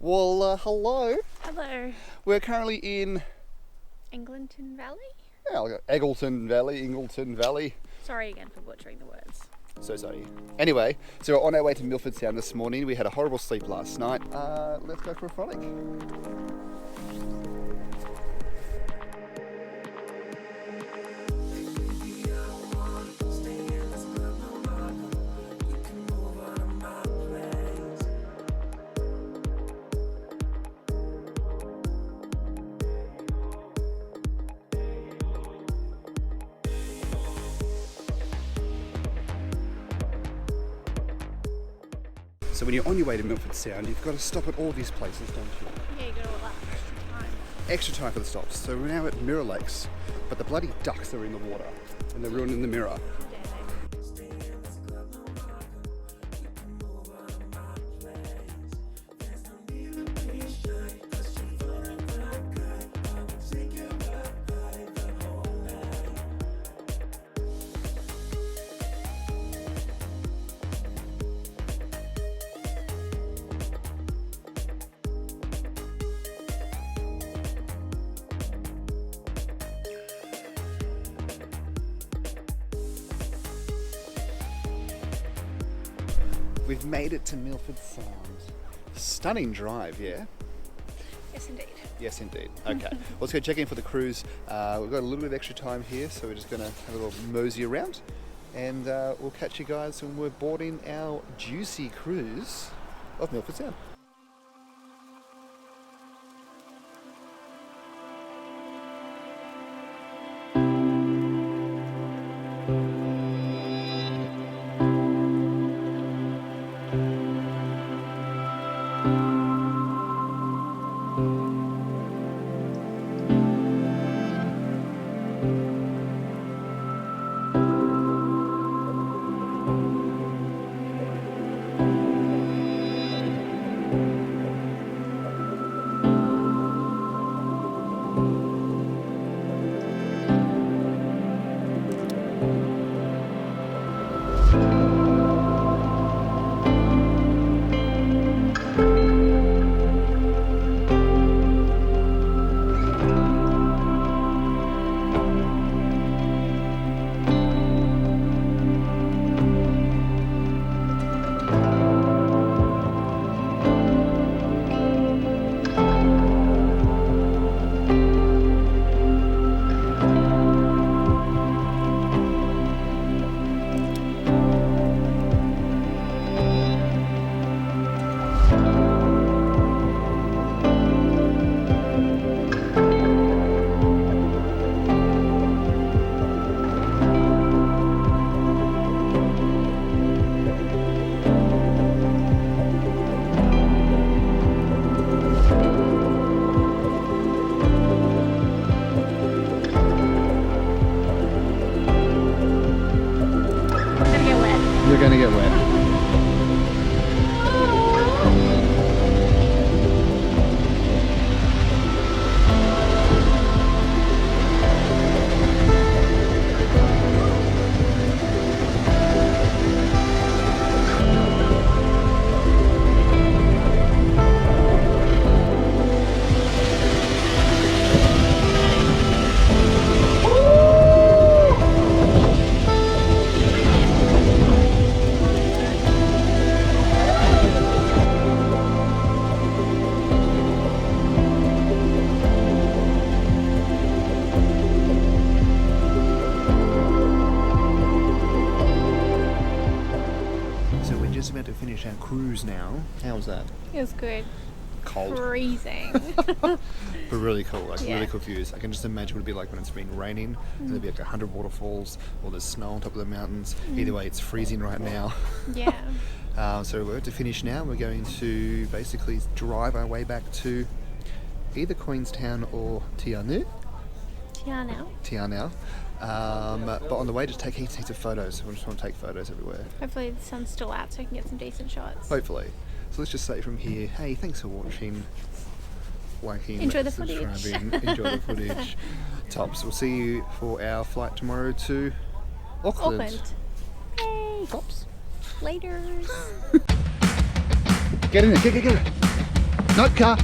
Well, hello. Hello. We're currently in Eglinton Valley? Eglinton Valley. Sorry again for butchering the words. So sorry. Anyway, so we're on our way to Milford Sound this morning. We had a horrible sleep last night. Let's go for a frolic. So when you're on your way to Milford Sound, you've got to stop at all these places, don't you? Yeah, you got all that extra time. Extra time for the stops. So we're now at Mirror Lakes, but the bloody ducks are in the water and they're ruining the mirror. We've made it to Milford Sound. Stunning drive, yeah? Yes, indeed. Yes, indeed. Okay, well, let's go check in for the cruise. We've got a little bit of extra time here, so we're just going to have a little mosey around. And we'll catch you guys when we're boarding our juicy cruise of Milford Sound. You're going to get wet. About to finish our cruise now. How was that? It was good. Cold. Freezing. But really cool, Yeah. really cool views. I can just imagine what it'd be like when it's been raining and there'd be like 100 waterfalls or there's snow on top of the mountains. Either way, it's freezing right now. Yeah. So we're to finish now. We're going to basically drive our way back to either Queenstown or Tianau. Tianau. But on the way, just take heaps of photos. We just want to take photos everywhere. Hopefully the sun's still out so I can get some decent shots. Hopefully. So let's just say from here, hey, thanks for watching. Liking, enjoy the footage. Enjoy the footage. Tops. We'll see you for our flight tomorrow to Auckland. Hey. Tops. Laters. Get in there. Get it. No car.